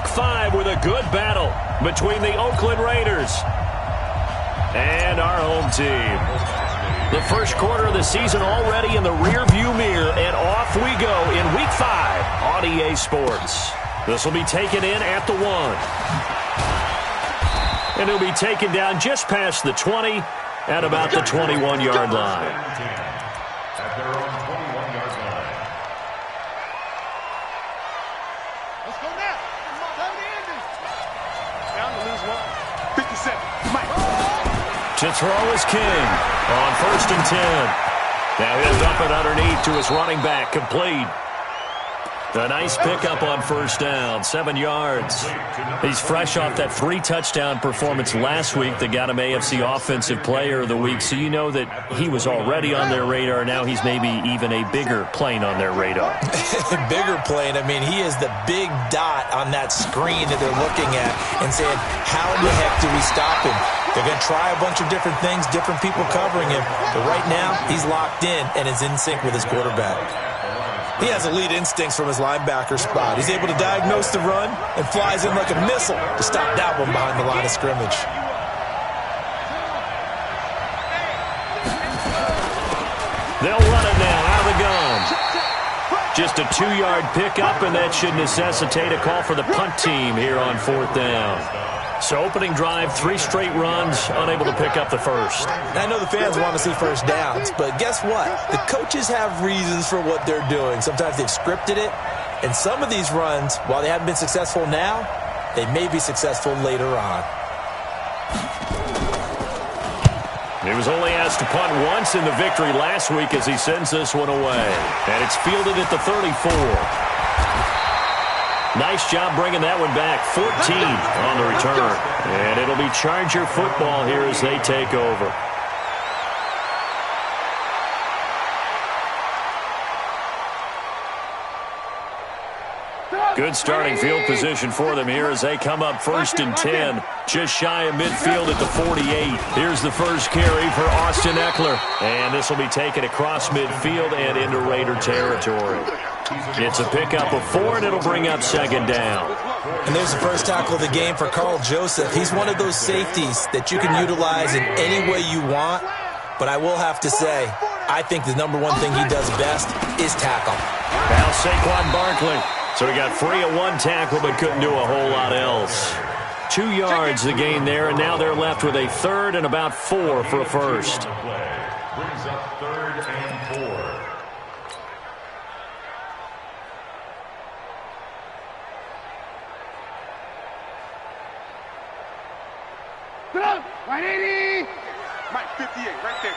Week 5 with a good battle between the Oakland Raiders and our home team. The first quarter of the season already in the rearview mirror, and off we go in Week 5 on EA Sports. This will be taken in at the 1. And it'll be taken down just past the 20 at about the 21-yard line. At their own 21-yard line. Let's go now. Down to lose one. 57. Mike. To throw is King on 1st and 10. Now he'll dump it underneath to his running back, complete. A nice pickup on 1st down, 7 yards. He's fresh off that 3-touchdown performance last week that got him AFC Offensive Player of the Week, so you know that he was already on their radar. Now he's maybe even a bigger plane on their radar. Bigger plane. I mean, he is the big dot on that screen that they're looking at and saying, how the heck do we stop him? They're going to try a bunch of different things, different people covering him, but right now he's locked in and is in sync with his quarterback. He has elite instincts from his linebacker spot. He's able to diagnose the run and flies in like a missile to stop that one behind the line of scrimmage. They'll run it now out of the gun. Just a 2-yard pickup, and that should necessitate a call for the punt team here on 4th down. So opening drive, 3 straight runs, unable to pick up the first. I know the fans want to see first downs, but guess what? The coaches have reasons for what they're doing. Sometimes they've scripted it, and some of these runs, while they haven't been successful now, they may be successful later on. He was only asked to punt once in the victory last week as he sends this one away. And it's fielded at the 34. Nice job bringing that one back. 14 on the return. And it'll be Charger football here as they take over. Good starting field position for them here as they come up 1st and 10. Just shy of midfield at the 48. Here's the first carry for Austin Eckler. And this will be taken across midfield and into Raider territory. It's a pickup of 4, and it'll bring up 2nd down. And there's the first tackle of the game for Carl Joseph. He's one of those safeties that you can utilize in any way you want. But I will have to say, I think the number one thing he does best is tackle. Now Saquon Barkley. So he got free of 1 tackle but couldn't do a whole lot else. 2 yards the gain there, and now they're left with a 3rd and about 4 for a first. Brings up 3rd and 4. Get up! 180! Mike, 58, right there.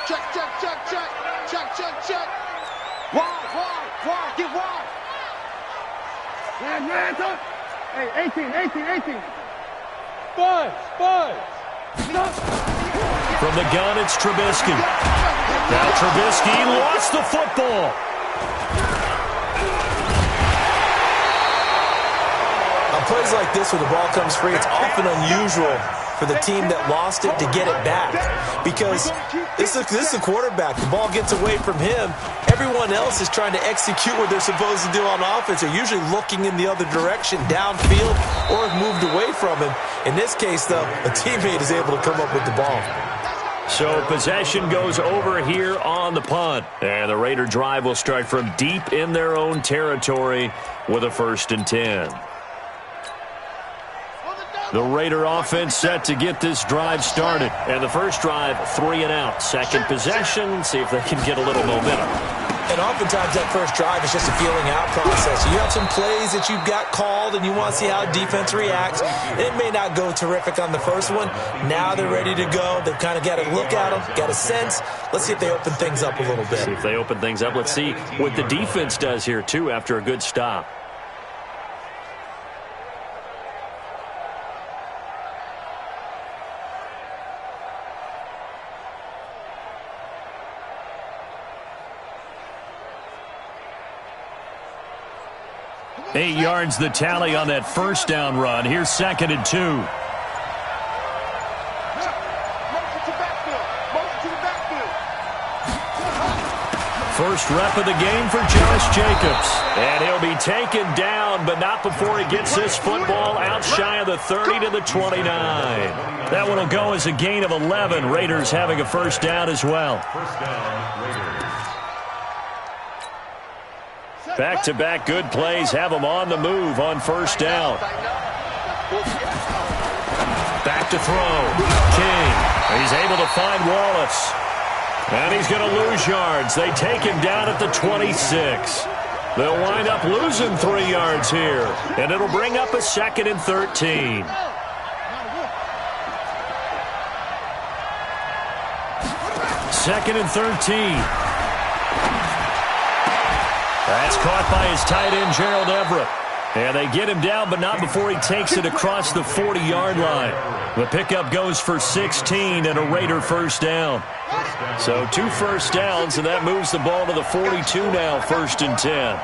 Check, check, check, check. Check, check, check. Wide, get wide. Man, up. Hey, 18. Buzz. From the gun, it's Trubisky. Now Trubisky lost the football. On plays like this where the ball comes free, it's often unusual for the team that lost it to get it back. Because this is a quarterback. The ball gets away from him. Everyone else is trying to execute what they're supposed to do on offense. They're usually looking in the other direction, downfield, or have moved away from him. In this case, though, a teammate is able to come up with the ball. So possession goes over here on the punt. And the Raider drive will start from deep in their own territory with a 1st and 10. The Raider offense set to get this drive started. And the first drive, 3 and out. Second possession, see if they can get a little momentum. And oftentimes that first drive is just a feeling out process. You have some plays that you've got called and you want to see how defense reacts. It may not go terrific on the first one. Now they're ready to go. They've kind of got to look at them, got a sense. Let's see if they open things up a little bit. See if they open things up. Let's see what the defense does here, too, after a good stop. Eight yards the tally on that first down run. Here's 2nd and 2. Motion to backfield. First rep of the game for Josh Jacobs. And he'll be taken down, but not before he gets this football out shy of the 30 to the 29. That one will go as a gain of 11. Raiders having a first down as well. Back-to-back good plays have them on the move on first down. Back to throw. King. He's able to find Wallace. And he's going to lose yards. They take him down at the 26. They'll wind up losing 3 yards here. And it'll bring up a 2nd and 13. Second and 13. That's caught by his tight end, Gerald Everett. And they get him down, but not before he takes it across the 40-yard line. The pickup goes for 16 and a Raider first down. So 2 first downs, and that moves the ball to the 42 now, 1st and 10.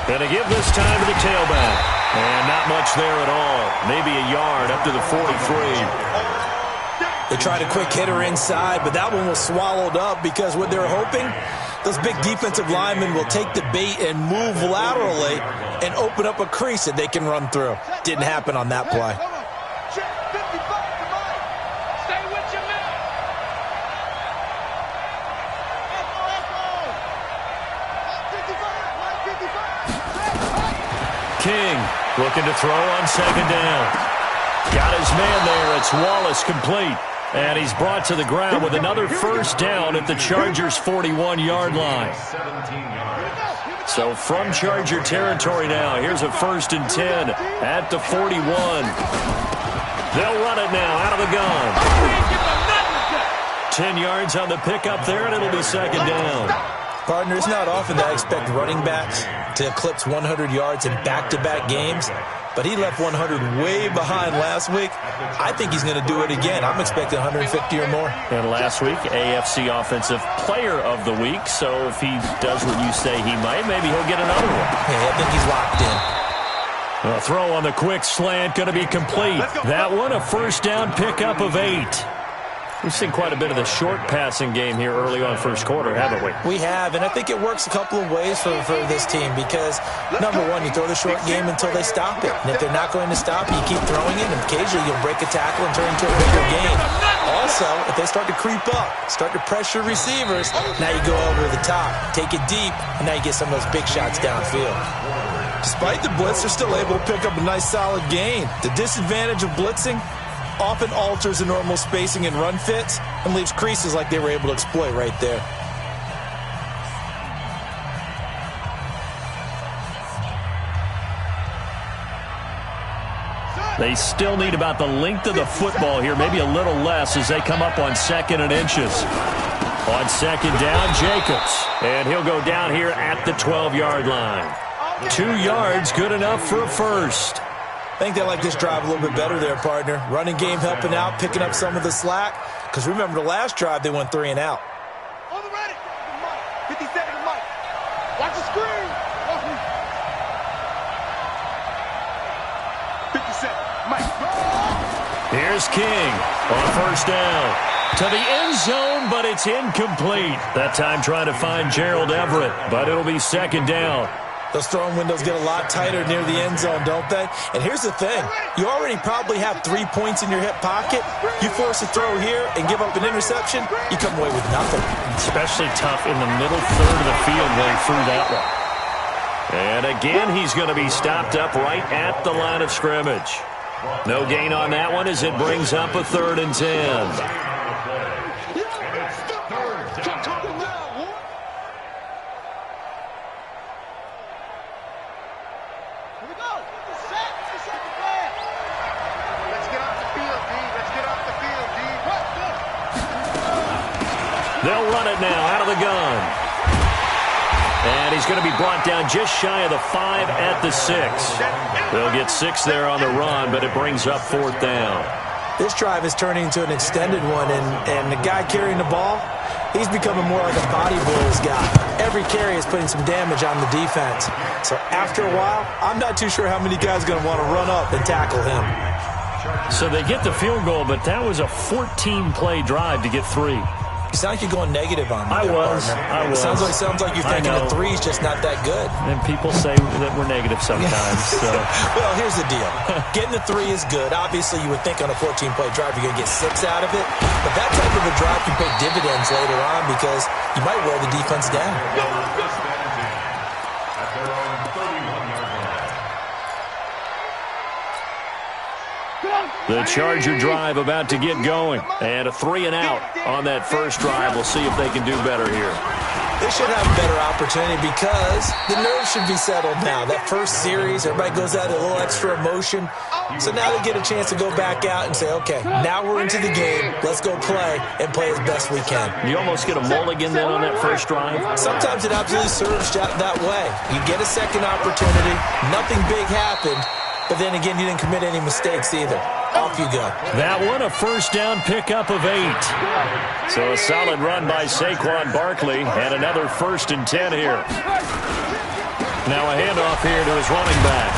Going to give this time to the tailback. And not much there at all. Maybe a yard up to the 43. They tried a quick hitter inside, but that one was swallowed up because what they're hoping, those big defensive linemen will take the bait and move laterally and open up a crease that they can run through. Didn't happen on that play. King looking to throw on 2nd down. Got his man there. It's Wallace complete. And he's brought to the ground with another first down at the Chargers' 41-yard line. So from Charger territory now, here's a 1st and 10 at the 41. They'll run it now out of the gun. 10 yards on the pickup there, and it'll be 2nd down. Partner, it's not often that I expect running backs to eclipse 100 yards in back-to-back games, but he left 100 way behind last week. I think he's going to do it again. I'm expecting 150 or more. And last week, AFC Offensive Player of the Week, so if he does what you say he might, maybe he'll get another one. Hey, I think he's locked in. A throw on the quick slant, going to be complete. That one, a first down pickup of 8. We've seen quite a bit of the short passing game here early on first quarter, haven't we? We have, and I think it works a couple of ways for this team because, number one, you throw the short game until they stop it. And if they're not going to stop it, you keep throwing it, and occasionally you'll break a tackle and turn into a bigger game. Also, if they start to creep up, start to pressure receivers, now you go over the top, take it deep, and now you get some of those big shots downfield. Despite the blitz, they're still able to pick up a nice solid gain. The disadvantage of blitzing often alters the normal spacing and run fits and leaves creases like they were able to exploit right there. They still need about the length of the football here, maybe a little less as they come up on 2nd and inches. On 2nd down, Jacobs. And he'll go down here at the 12-yard line. 2 yards, good enough for a first. I think they like this drive a little bit better there, partner. Running game helping out, picking up some of the slack. Because remember the last drive, they went 3 and out. On the ready. 50 seconds, Mike. Watch the screen. 50 seconds, Mike. Here's King on first down. To the end zone, but it's incomplete. That time trying to find Gerald Everett, but it'll be 2nd down. Those throwing windows get a lot tighter near the end zone, don't they? And here's the thing. You already probably have 3 points in your hip pocket. You force a throw here and give up an interception, you come away with nothing. Especially tough in the middle third of the field going through that one. And again, he's going to be stopped up right at the line of scrimmage. No gain on that one as it brings up a 3rd and 10. They'll run it now out of the gun. And he's going to be brought down just shy of the 5 at the 6. They'll get 6 there on the run, but it brings up 4th down. This drive is turning into an extended one, and the guy carrying the ball, he's becoming more like a body blows guy. Every carry is putting some damage on the defense. So after a while, I'm not too sure how many guys are going to want to run up and tackle him. So they get the field goal, but that was a 14-play drive to get 3. You sound like you're going negative on me. I was. Sounds like you're thinking the three's just not that good. And people say that we're negative sometimes. So. Well, here's the deal. Getting the three is good. Obviously, you would think on a 14-play drive you're going to get 6 out of it. But that type of a drive can pay dividends later on because you might wear the defense down. The Charger drive about to get going. And a 3-and-out on that first drive. We'll see if they can do better here. They should have a better opportunity because the nerves should be settled now. That first series, everybody goes out with a little extra emotion. So now they get a chance to go back out and say, okay, now we're into the game. Let's go play and play as best we can. You almost get a mulligan then on that first drive? Sometimes it absolutely serves that way. You get a second opportunity. Nothing big happened. But then again, you didn't commit any mistakes either. Off you go. That one, a first down pickup of 8. So a solid run by Saquon Barkley, and another 1st and 10 here. Now a handoff here to his running back.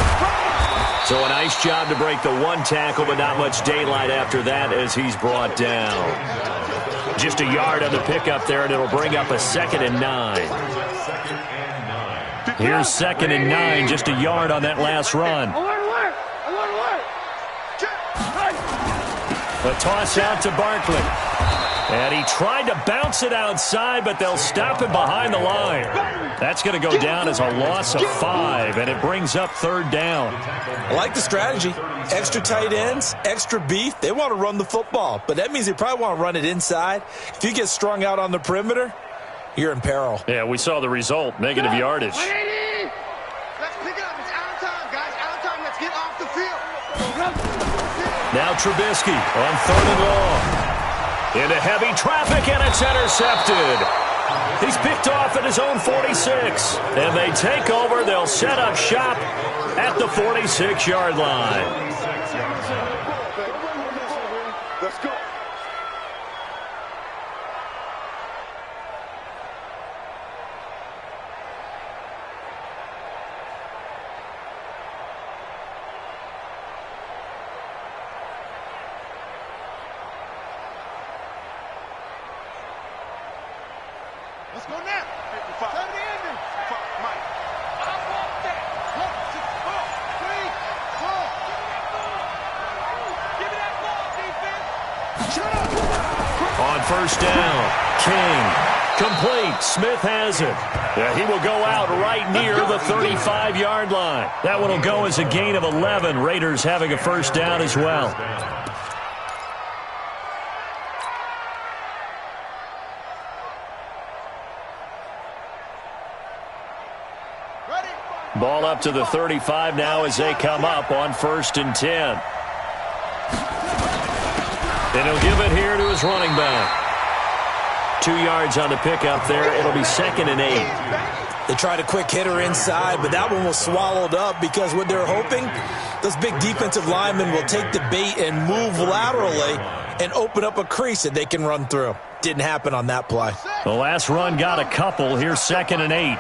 So a nice job to break the one tackle, but not much daylight after that as he's brought down. Just a yard on the pickup there, and it'll bring up a 2nd and 9. Here's 2nd and 9, just a yard on that last run. A toss out to Barkley. And he tried to bounce it outside, but they'll stop him behind the line. That's going to go down as a loss of 5, and it brings up 3rd down. I like the strategy. Extra tight ends, extra beef. They want to run the football, but that means they probably want to run it inside. If you get strung out on the perimeter, you're in peril. Yeah, we saw the result, negative yardage. Let's pick it up. It's out of time, guys. Out of time. Let's get off the field. Now Trubisky on 3rd and long. Into heavy traffic, and it's intercepted. He's picked off at his own 46. And they take over. They'll set up shop at the 46-yard line. Let's go. Let's go now. 55. Turn the ending. Mike. I want that. 1, 2, 3, 4. Give me that ball, defense. Shut up. On 1st down, King. Complete. Smith has it. Yeah, he will go out right near the 35-yard line. That one will go as a gain of 11. Raiders having a 1st down as well. Ball up to the 35 now as they come up on 1st and 10. And he'll give it here to his running back. 2 yards on the pickup there. It'll be 2nd and 8. They tried a quick hitter inside, but that one was swallowed up because what they're hoping, those big defensive linemen will take the bait and move laterally and open up a crease that they can run through. Didn't happen on that play. The last run got a couple. Here's 2nd and 8.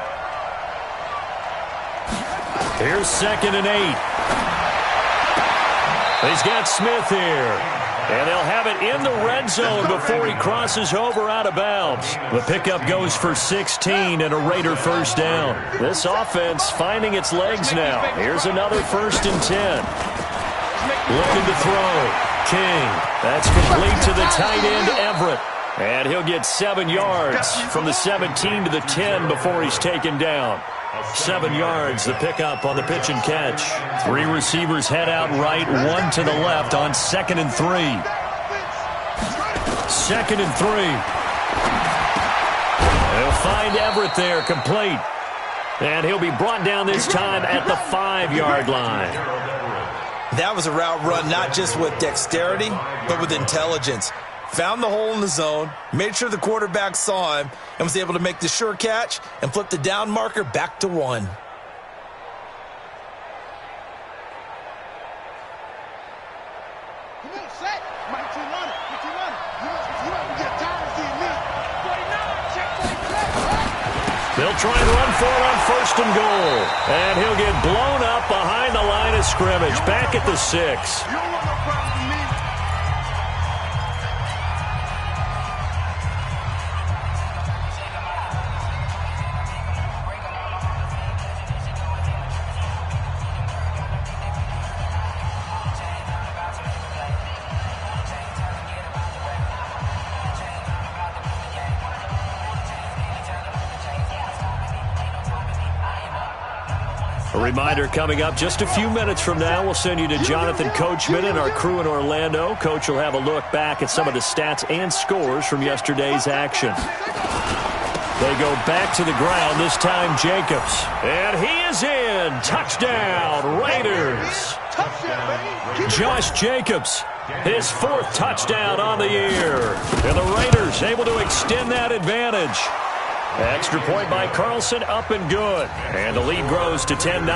Here's 2nd and 8. He's got Smith here. And they'll have it in the red zone before he crosses over out of bounds. The pickup goes for 16 and a Raider 1st down. This offense finding its legs now. Here's another 1st and 10. Looking to throw. King. That's complete to the tight end, Everett. And he'll get 7 yards from the 17 to the 10 before he's taken down. 7 yards, the pickup on the pitch and catch. 3 receivers head out right, 1 to the left on 2nd and 3. 2nd and 3. They'll find Everett there, complete. And he'll be brought down this time at the 5-yard line. That was a route run not just with dexterity, but with intelligence. Found the hole in the zone, made sure the quarterback saw him, and was able to make the sure catch and flip the down marker back to 1. Come on, set. Mike, you run it. You run it. You don't get time to see me. 49, check 47. They'll try and run for it on 1st and goal. And he'll get blown up behind the line of scrimmage, back at the 6. You don't want no problem with me. reminder coming up just a few minutes from now, we'll send you to Jonathan Coachman and our crew in Orlando. Coach will have a look back at some of the stats and scores from yesterday's action. They go back to the ground, this time Jacobs. And he is in. Touchdown, Raiders. Josh Jacobs, his 4th touchdown on the year. And the Raiders able to extend that advantage. Extra point by Carlson, up and good. And the lead grows to 10-0.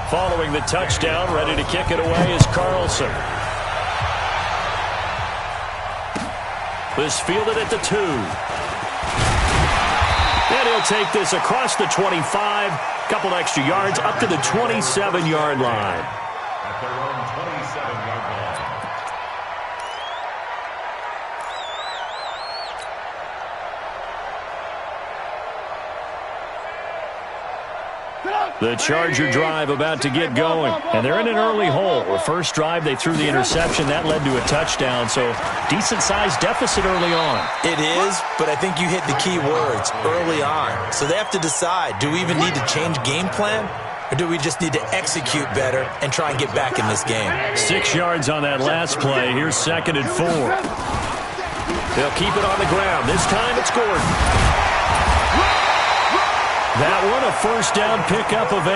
Following the touchdown, ready to kick it away is Carlson. This fielded at the 2. And he'll take this across the 25. Couple extra yards up to the 27-yard line. At their own 27-yard line. The Charger drive about to get going. And they're in an early hole. The first drive, they threw the interception. That led to a touchdown. So decent-sized deficit early on. It is, but I think you hit the key words, early on. So they have to decide, do we even need to change game plan? Or do we just need to execute better and try and get back in this game? 6 yards on that last play. Here's 2nd and 4. They'll keep it on the ground. This time it's Gordon. That one, a first down pickup of 8.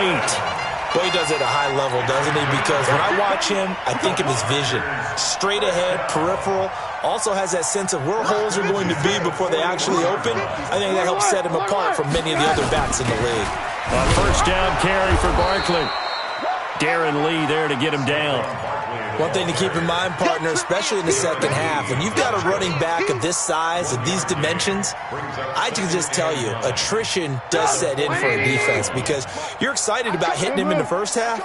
Well, he does it at a high level, doesn't he? Because when I watch him, I think of his vision. Straight ahead, peripheral. Also has that sense of where holes are going to be before they actually open. I think that helps set him apart from many of the other backs in the league. A first down carry for Barkley. Darren Lee there to get him down. One thing to keep in mind, partner, especially in the second half, when you've got a running back of this size, of these dimensions, I can just tell you, attrition does set in for a defense because you're excited about hitting him in the first half.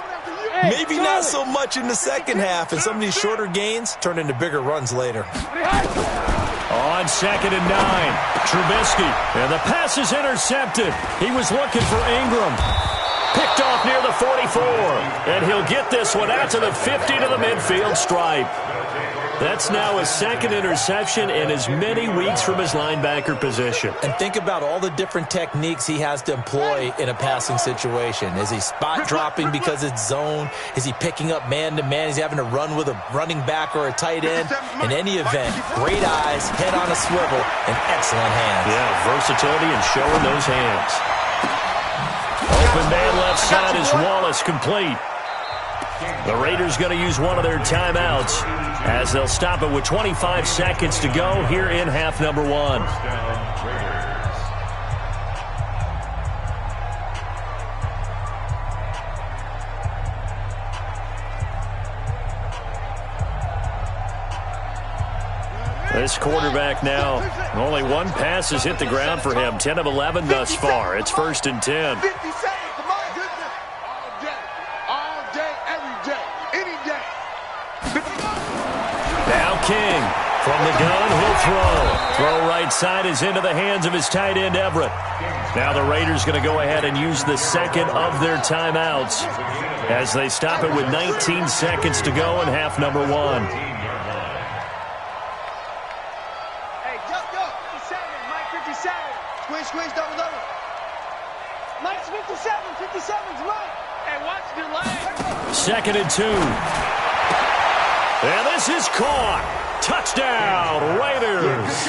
Maybe not so much in the second half, and some of these shorter gains turn into bigger runs later. On 2nd and 9, Trubisky, and the pass is intercepted. He was looking for Ingram. Picked off near the 44, and he'll get this one out to the 50 to the midfield stripe. That's now his 2nd interception in as many weeks from his linebacker position. And think about all the different techniques he has to employ in a passing situation. Is he spot dropping because it's zone? Is he picking up man-to-man? Is he having to run with a running back or a tight end? In any event, great eyes, head on a swivel, and excellent hands. Yeah, versatility and showing those hands. Open man left side is Wallace, complete. The Raiders going to use one of their timeouts as they'll stop it with 25 seconds to go here in half number 1. This quarterback now, only one pass has hit the ground for him. 10 of 11 thus far. It's 1st and 10. 50 seconds, come on. All day, every day, any day. Now King from the gun, he'll throw. Throw right side is into the hands of his tight end, Everett. Now the Raiders going to go ahead and use the 2nd of their timeouts as they stop it with 19 seconds to go in half number 1. Squish, double. Mike's 57. 57's Mike. Hey, watch your leg. 2nd and 2. And this is caught. Touchdown, Raiders.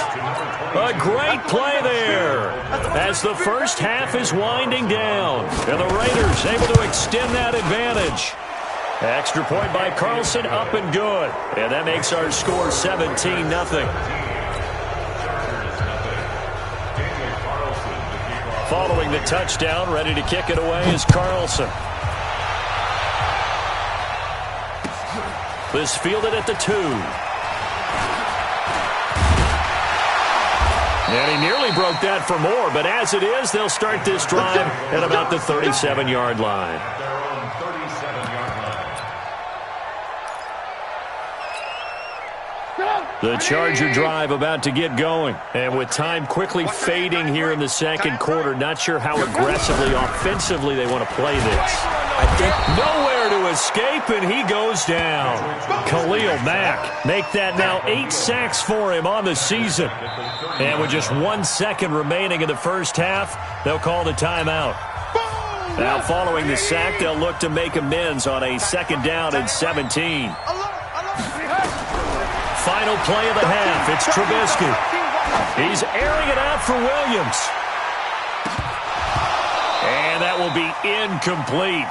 A great play there as the first half is winding down. And the Raiders able to extend that advantage. Extra point by Carlson, up and good. And that makes our score 17-0. Following the touchdown, ready to kick it away is Carlson. This fielded at the 2. And he nearly broke that for more, but as it is, they'll start this drive at about the 37-yard line. The Charger drive about to get going. And with time quickly fading here in the second quarter, not sure how aggressively, offensively they want to play this. I think nowhere to escape, and he goes down. Khalil Mack make that now 8 sacks for him on the season. And with just 1 second remaining in the first half, they'll call the timeout. Now following the sack, they'll look to make amends on a 2nd down and 17. Final play of the half. It's Trubisky. He's airing it out for Williams. And that will be incomplete.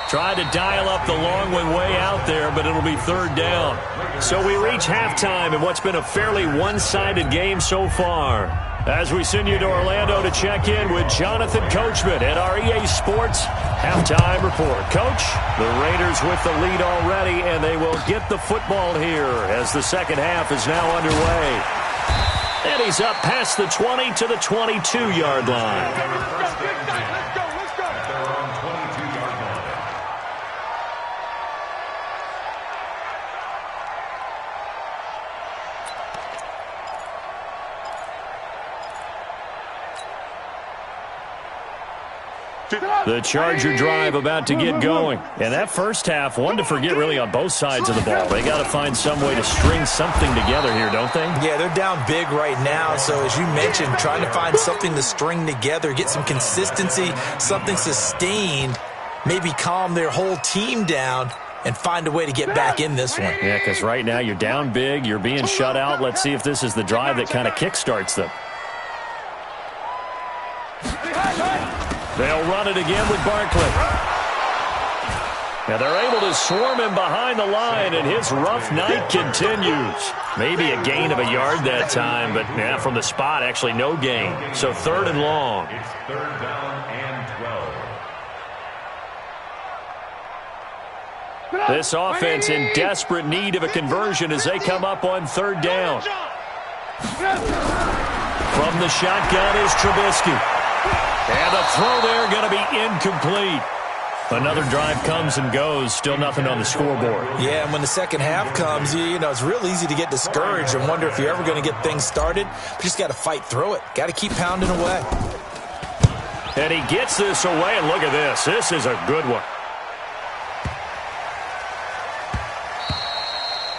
Tried to dial up the long one way out there, but it'll be 3rd down. So we reach halftime in what's been a fairly one-sided game so far. As we send you to Orlando to check in with Jonathan Coachman at our EA Sports Halftime Report. Coach, the Raiders with the lead already, and they will get the football here as the second half is now underway. And he's up past the 20 to the 22-yard line. The Charger drive about to get going. And that first half, one to forget really on both sides of the ball. They got to find some way to string something together here, don't they? Yeah, they're down big right now. So as you mentioned, trying to find something to string together, get some consistency, something sustained, maybe calm their whole team down and find a way to get back in this one. Yeah, because right now you're down big, you're being shut out. Let's see if this is the drive that kind of kickstarts them. They'll run it again with Barkley. Now they're able to swarm him behind the line, and his rough night continues. Maybe a gain of a yard that time, but yeah, from the spot, actually no gain. So 3rd and long. It's 3rd down and 12. This offense in desperate need of a conversion as they come up on 3rd down. From the shotgun is Trubisky. And the throw there going to be incomplete. Another drive comes and goes. Still nothing on the scoreboard. Yeah, and when the second half comes, you know, it's real easy to get discouraged and wonder if you're ever going to get things started. But you just got to fight through it. Got to keep pounding away. And he gets this away, and look at this. This is a good one.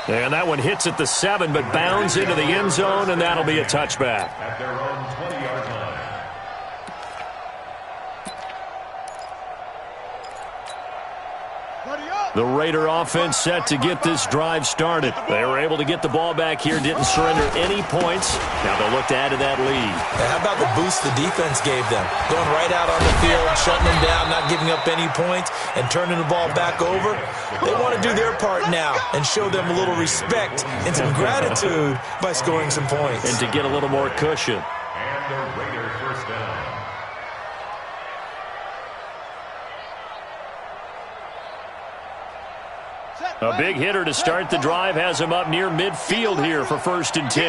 And that one hits at the 7, but bounds into the end zone, and that'll be a touchback. At their own 20-yard line. The Raider offense set to get this drive started. They were able to get the ball back here, didn't surrender any points. Now they'll look to add to that lead. How about the boost the defense gave them? Going right out on the field, shutting them down, not giving up any points, and turning the ball back over. They want to do their part now and show them a little respect and some gratitude by scoring some points. And to get a little more cushion. And the Raiders first down. A big hitter to start the drive has him up near midfield here for 1st and 10.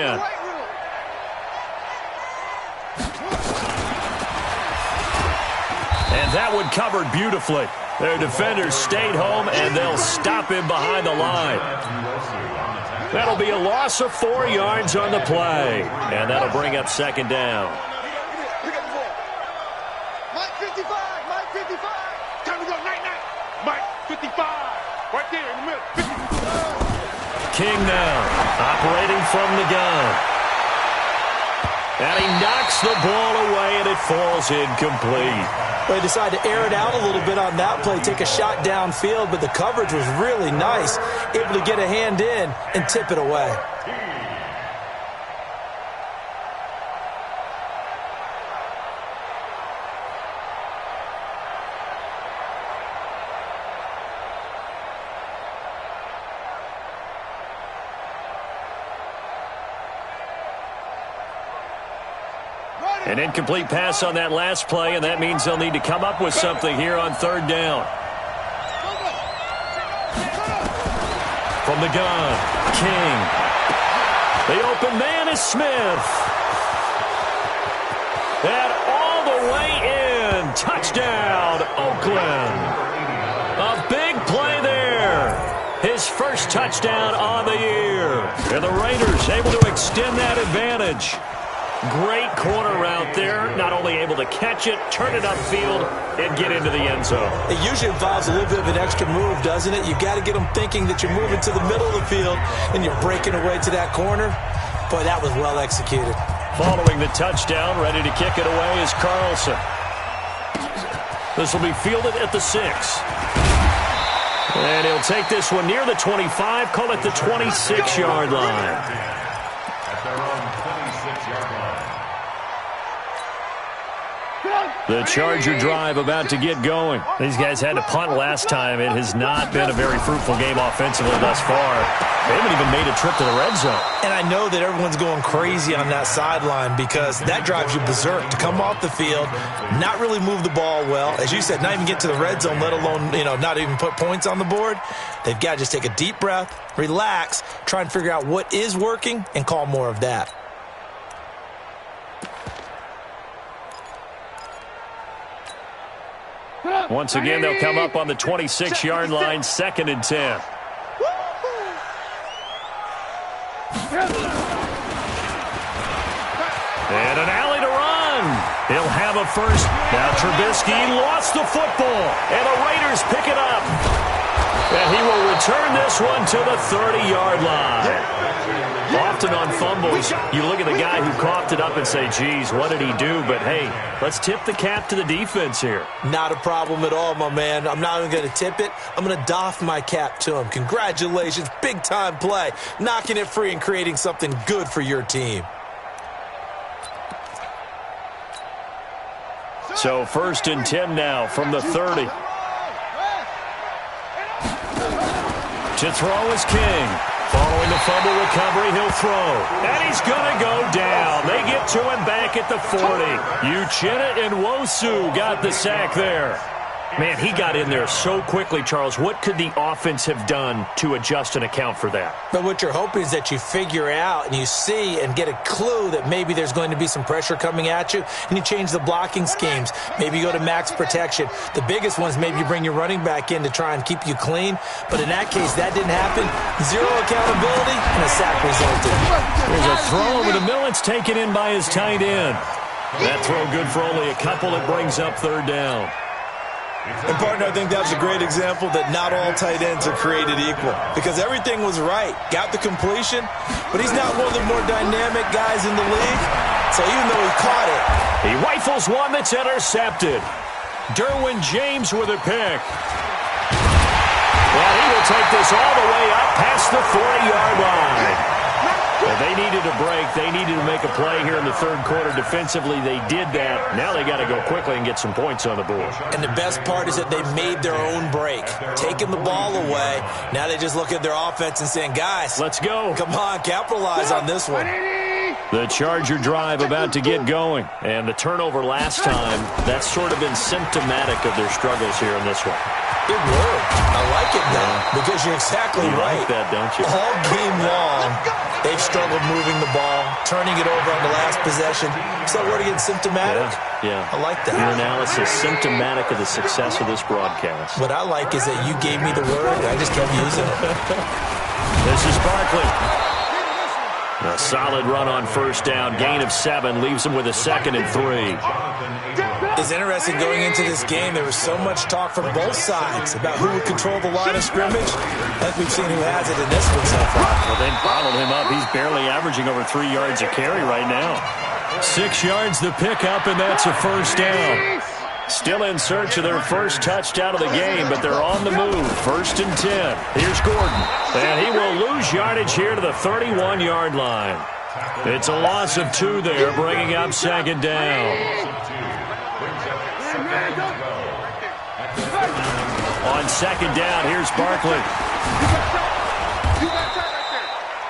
And that one covered beautifully. Their defenders stayed home, and they'll stop him behind the line. That'll be a loss of 4 yards on the play. And that'll bring up 2nd down. Mike 55, Mike 55. Time to go, night. Mike 55. Right there in the middle. King now, operating from the gun. And he knocks the ball away, and it falls incomplete. They decided to air it out a little bit on that play, take a shot downfield, but the coverage was really nice, able to get a hand in and tip it away. An incomplete pass on that last play, and that means they'll need to come up with something here on 3rd down. From the gun, King. The open man is Smith. And all the way in. Touchdown, Oakland. A big play there. His first touchdown on the year. And the Raiders able to extend that advantage. Great corner route there. Not only able to catch it, turn it upfield, and get into the end zone. It usually involves a little bit of an extra move, doesn't it? You've got to get them thinking that you're moving to the middle of the field and you're breaking away to that corner. Boy, that was well executed. Following the touchdown, ready to kick it away is Carlson. This will be fielded at the 6. And he'll take this one near the 25, call it the 26-yard line. At their own 26-yard line. The Charger drive about to get going. These guys had to punt last time. It has not been a very fruitful game offensively thus far. They haven't even made a trip to the red zone. And I know that everyone's going crazy on that sideline because that drives you berserk to come off the field, not really move the ball well. As you said, not even get to the red zone, let alone, not even put points on the board. They've got to just take a deep breath, relax, try and figure out what is working, and call more of that. Once again, they'll come up on the 26-yard line, 2nd and 10. And an alley to run. He'll have a first. Now Trubisky lost the football, and the Raiders pick it up. And he will return this one to the 30-yard line. Often on fumbles, you look at the guy who coughed it up and say, geez, what did he do? But, hey, let's tip the cap to the defense here. Not a problem at all, my man. I'm not even going to tip it. I'm going to doff my cap to him. Congratulations. Big-time play. Knocking it free and creating something good for your team. So 1st and 10 now from the 30. To throw is King. Following the fumble recovery, he'll throw. And he's going to go down. They get to him back at the 40. Uchenna and Nwosu got the sack there. Man, he got in there so quickly, Charles. What could the offense have done to adjust and account for that? But what you're hoping is that you figure out and you see and get a clue that maybe there's going to be some pressure coming at you, and you change the blocking schemes. Maybe you go to max protection. The biggest ones, maybe you bring your running back in to try and keep you clean. But in that case, that didn't happen. Zero accountability, and a sack resulted. There's a throw over the middle. It's taken in by his tight end. That throw good for only a couple. It brings up 3rd down. And, partner, I think that was a great example that not all tight ends are created equal because everything was right. Got the completion, but he's not one of the more dynamic guys in the league. So even though he caught it, he rifles one that's intercepted. Derwin James with a pick. Well, he will take this all the way up past the 40-yard line. Well, they needed a break. They needed to make a play here in the 3rd quarter. Defensively, they did that. Now they got to go quickly and get some points on the board. And the best part is that they made their own break, taking the ball away. Now they just look at their offense and saying, guys, let's go. Come on, capitalize on this one. The Charger drive about to get going. And the turnover last time, that's sort of been symptomatic of their struggles here in this one. Good word. I like it now because you're exactly right. You like that, don't you? All game long, they've struggled moving the ball, turning it over on the last possession. Is that word again, symptomatic? Yeah. I like that. Your analysis, symptomatic of the success of this broadcast. What I like is that you gave me the word, and I just kept using it. This is Barkley. A solid run on 1st down. Gain of 7 leaves him with a 2nd and 3. It's interesting going into this game. There was so much talk from both sides about who would control the line of scrimmage. I think we've seen who has it in this one so far. Well, they bottled him up. He's barely averaging over 3 yards a carry right now. 6 yards the pickup, and that's a 1st down. Still in search of their first touchdown of the game, but they're on the move. 1st and 10. Here's Gordon. And he will lose yardage here to the 31-yard line. It's a loss of 2 there, bringing up 2nd down. On 2nd down, here's Barkley.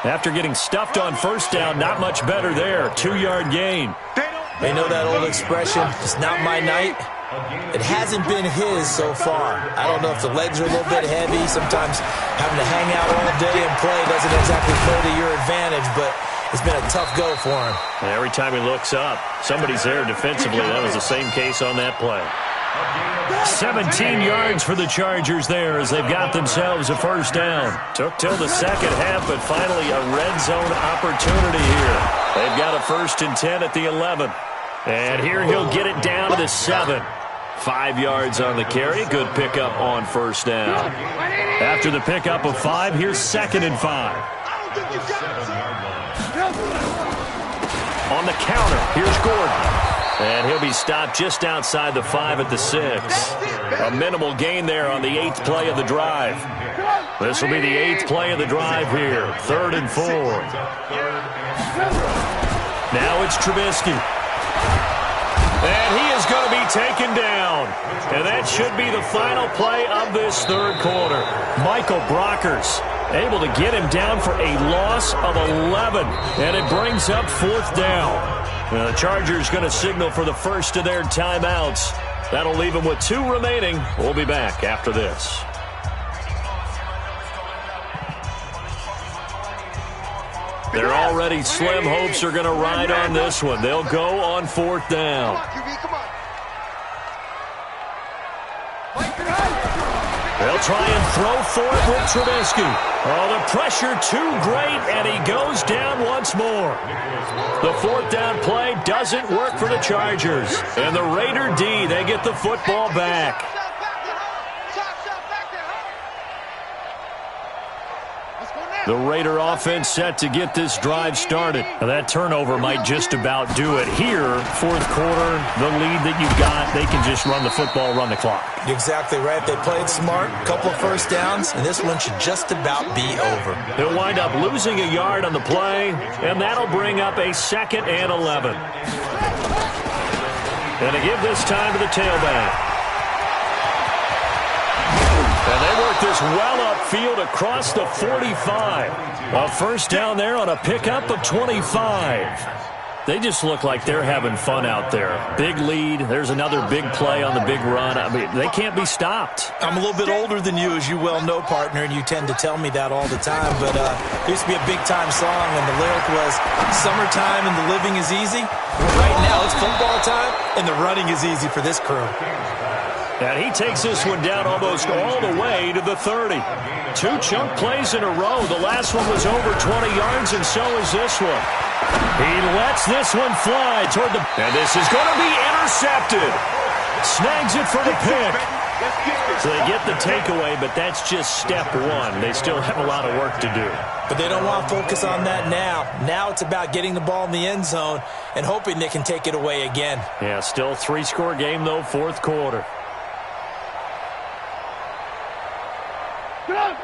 After getting stuffed on 1st down, not much better there. 2-yard gain. They know that old expression, it's not my night. It hasn't been his so far. I don't know if the legs are a little bit heavy. Sometimes having to hang out all day and play doesn't exactly play to your advantage, but it's been a tough go for him. And every time he looks up, somebody's there defensively. That was the same case on that play. 17 yards for the Chargers there as they've got themselves a 1st down. Took till the 2nd half, but finally a red zone opportunity here. They've got a 1st and 10 at the 11. And here he'll get it down to the 7. 5 yards on the carry. Good pickup on 1st down. After the pickup of 5, here's 2nd and 5. On the counter, here's Gordon. And he'll be stopped just outside the 5 at the 6. A minimal gain there on the 8th play of the drive. This will be the 8th play of the drive here. 3rd and 4. Now it's Trubisky. And he is going to be taken down. And that should be the final play of this 3rd quarter. Michael Brockers able to get him down for a loss of 11. And it brings up 4th down. Now the Chargers going to signal for the first of their timeouts. That'll leave them with 2 remaining. We'll be back after this. They're already slim hopes are going to ride on this one. They'll go on 4th down. They'll try and throw for it with Trubisky. Oh, the pressure too great, and he goes down once more. The 4th down play doesn't work for the Chargers. And the Raider D, they get the football back. The Raider offense set to get this drive started. Now that turnover might just about do it here. 4th quarter, the lead that you've got, they can just run the football, run the clock. Exactly right. They played smart, a couple of first downs, and this one should just about be over. They'll wind up losing a yard on the play, and that'll bring up a 2nd and 11. And to give this time to the tailback. And they work this well upfield across the 45. A first down there on a pickup of 25. They just look like they're having fun out there. Big lead. There's another big play on the big run. I mean, they can't be stopped. I'm a little bit older than you, as you well know, partner, and you tend to tell me that all the time. But there used to be a big-time song, and the lyric was, "Summertime and the living is easy." Right now, it's football time, and the running is easy for this crew. And he takes this one down almost all the way to the 30. 2 chunk plays in a row. The last one was over 20 yards, and so is this one. He lets this one fly toward the... And this is going to be intercepted. Snags it for the pick. So they get the takeaway, but that's just step 1. They still have a lot of work to do. But they don't want to focus on that now. Now it's about getting the ball in the end zone and hoping they can take it away again. Yeah, still 3-score game, though, 4th quarter.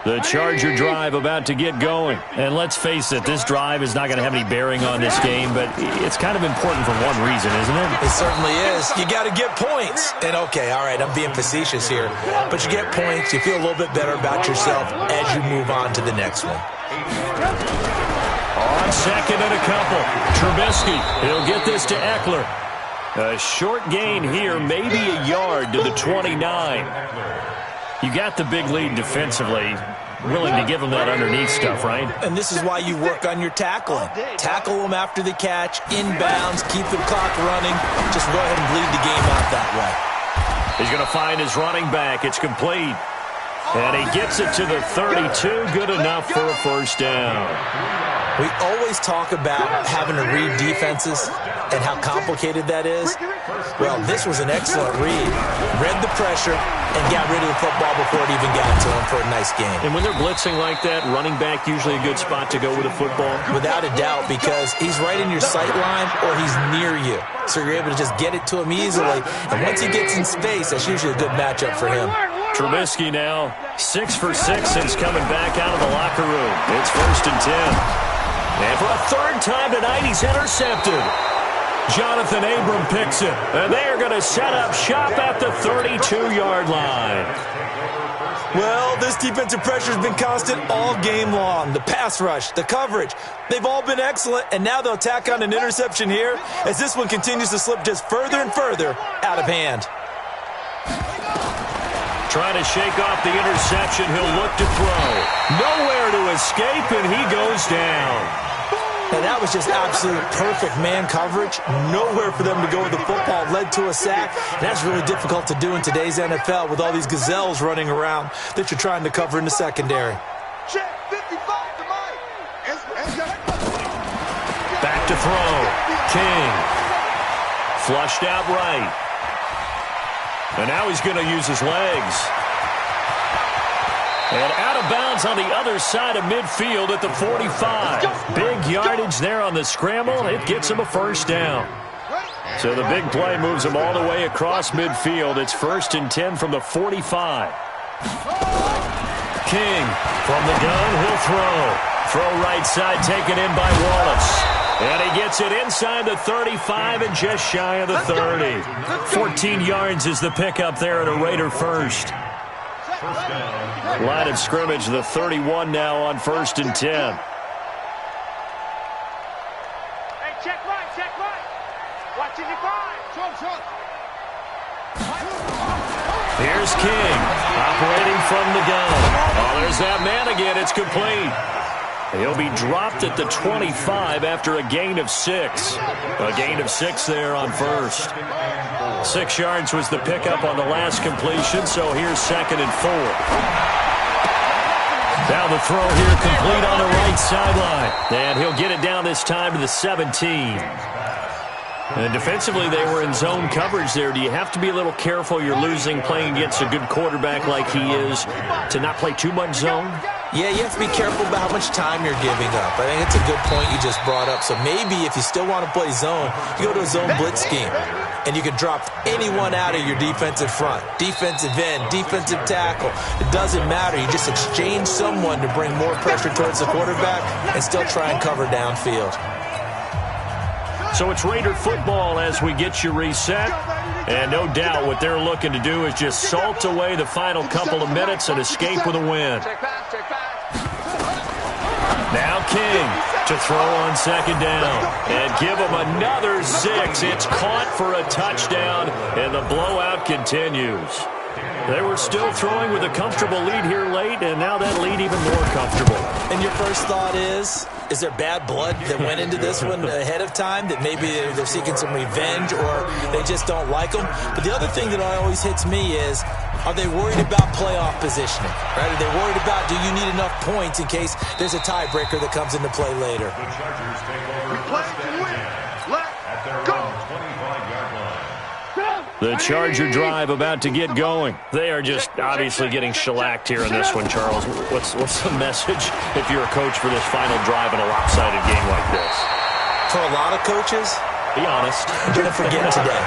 The Charger drive about to get going. And let's face it, this drive is not going to have any bearing on this game, but it's kind of important for one reason, isn't it? It certainly is. You got to get points. And, okay, all right, I'm being facetious here. But you get points, you feel a little bit better about yourself as you move on to the next one. On 2nd and a couple. Trubisky, he'll get this to Eckler. A short gain here, maybe a yard to the 29. You got the big lead defensively, willing to give them that underneath stuff, right? And this is why you work on your tackling. Tackle them after the catch, inbounds, keep the clock running. Just go ahead and bleed the game out that way. He's going to find his running back. It's complete. And he gets it to the 32. Good enough for a first down. We always talk about having to read defenses and how complicated that is. Well, this was an excellent read. Read the pressure and got rid of the football before it even got to him for a nice game. And when they're blitzing like that, running back usually a good spot to go with a football? Without a doubt, because he's right in your sight line or he's near you. So you're able to just get it to him easily. And once he gets in space, that's usually a good matchup for him. Trubisky now 6 for 6 since coming back out of the locker room. It's 1st and 10. And for a 3rd time tonight, he's intercepted. Jonathan Abram picks it. And they are going to set up shop at the 32-yard line. Well, this defensive pressure has been constant all game long. The pass rush, the coverage, they've all been excellent. And now they'll tack on an interception here as this one continues to slip just further and further out of hand. Trying to shake off the interception. He'll look to throw. Nowhere to escape, and he goes down. And that was just absolute perfect man coverage. Nowhere for them to go with the football. Led to a sack. And that's really difficult to do in today's NFL with all these gazelles running around that you're trying to cover in the secondary. Back to throw. King. Flushed out right. And now he's going to use his legs. And out of bounds on the other side of midfield at the 45. Big yardage there on the scramble. It gets him a first down. So the big play moves him all the way across midfield. It's 1st and 10 from the 45. King from the gun, he'll throw. Throw right side, taken in by Wallace. And he gets it inside the 35 and just shy of the 30. 14 yards is the pickup there at a Raider first. Line of scrimmage, the 31 now on 1st and 10. Hey, check right, check right. Watching your five. Short. Here's King, operating from the gun. Oh, there's that man again. It's complete. He'll be dropped at the 25 after a gain of 6. A gain of 6 there on first. 6 yards was the pickup on the last completion, so here's 2nd and 4. Now the throw here complete on the right sideline. And he'll get it down this time to the 17. And defensively, they were in zone coverage there. Do you have to be a little careful? You're losing playing against a good quarterback like he is to not play too much zone? Yeah, you have to be careful about how much time you're giving up. I think it's a good point you just brought up. So maybe if you still want to play zone, you go to a zone blitz scheme. And you can drop anyone out of your defensive front. Defensive end, defensive tackle. It doesn't matter. You just exchange someone to bring more pressure towards the quarterback and still try and cover downfield. So it's Raider football as we get you reset. And no doubt what they're looking to do is just salt away the final couple of minutes and escape with a win. Now King to throw on 2nd down. And give him another 6. It's caught for a touchdown, and the blowout continues. They were still throwing with a comfortable lead here late, and now that lead even more comfortable. And your first thought is there bad blood that went into this one ahead of time, that maybe they're seeking some revenge or they just don't like them? But the other thing that always hits me is, are they worried about playoff positioning? Right? Are they worried about, do you need enough points in case there's a tiebreaker that comes into play later? The Chargers take over first and 10 at their own 25-yard line. The Charger drive about to get going. They are just obviously getting shellacked here in this one, Charles. What's the message if you're a coach for this final drive in a lopsided game like this? For a lot of coaches, be honest. Don't forget today.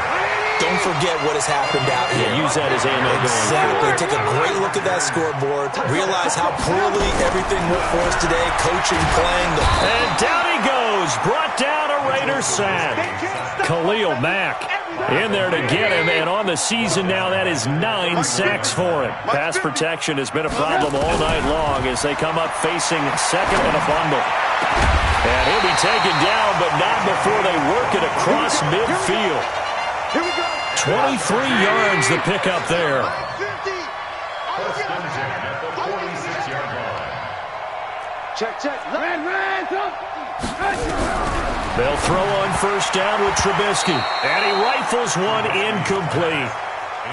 Don't forget what has happened out here. Yeah, use that as ammo going forward. Take a great look at that scoreboard. Realize how poorly everything went for us today. Coaching, playing. And down he goes. Brought down a Raider sack. Khalil Mack in there to get him. And on the season now, that is 9 sacks for him. Pass protection has been a problem all night long as they come up facing 2nd and a fumble. And he'll be taken down, but not before they work it across midfield. 23 yards the pickup there. First and 10 at the 46-yard line. Check. They'll throw on 1st down with Trubisky. And he rifles one incomplete.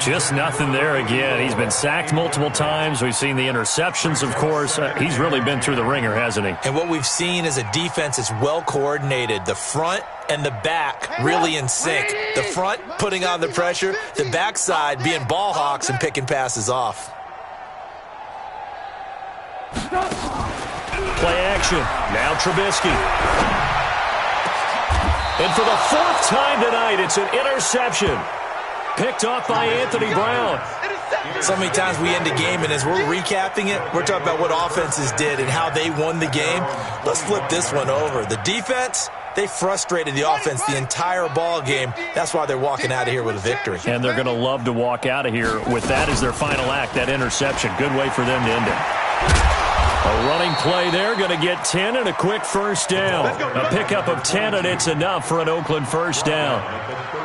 Just nothing there again. He's been sacked multiple times. We've seen the interceptions, of course. He's really been through the ringer, hasn't he? And what we've seen is a defense that's well coordinated. The front and the back really in sync. The front putting on the pressure. The backside being ball hawks and picking passes off. Play action. Now Trubisky. And for the 4th time tonight, it's an interception. Picked off by Anthony Brown. So many times we end a game, and as we're recapping it, we're talking about what offenses did and how they won the game. Let's flip this one over. The defense, they frustrated the offense the entire ball game. That's why they're walking out of here with a victory. And they're going to love to walk out of here with that as their final act, that interception. Good way for them to end it. A running play there, going to get 10 and a quick 1st down. A pickup of 10, and it's enough for an Oakland 1st down.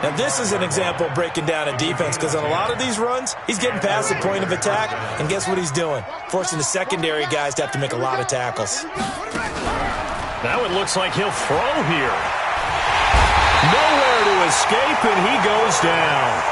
Now, this is an example of breaking down a defense, because on a lot of these runs, he's getting past the point of attack, and guess what he's doing? Forcing the secondary guys to have to make a lot of tackles. Now it looks like he'll throw here. Nowhere to escape, and he goes down.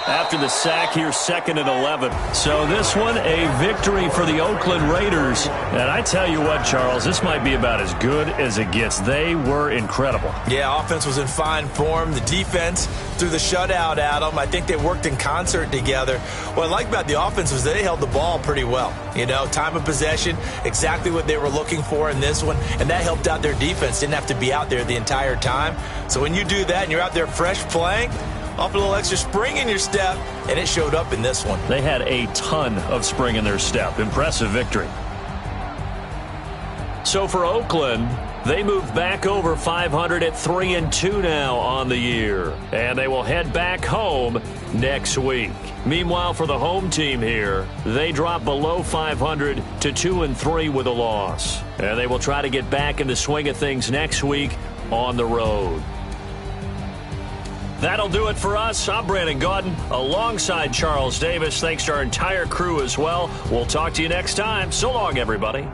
After the sack here, 2nd and 11. So this one, a victory for the Oakland Raiders. And I tell you what, Charles, this might be about as good as it gets. They were incredible. Yeah, offense was in fine form. The defense threw the shutout at them. I think they worked in concert together. What I like about the offense was they held the ball pretty well. You know, time of possession, exactly what they were looking for in this one. And that helped out their defense. Didn't have to be out there the entire time. So when you do that and you're out there fresh playing, off a little extra spring in your step, and it showed up in this one. They had a ton of spring in their step. Impressive victory. So for Oakland, they moved back over 500 at 3-2 now on the year. And they will head back home next week. Meanwhile, for the home team here, they drop below 500 to 2-3 with a loss. And they will try to get back in the swing of things next week on the road. That'll do it for us. I'm Brandon Gaudin alongside Charles Davis. Thanks to our entire crew as well. We'll talk to you next time. So long, everybody.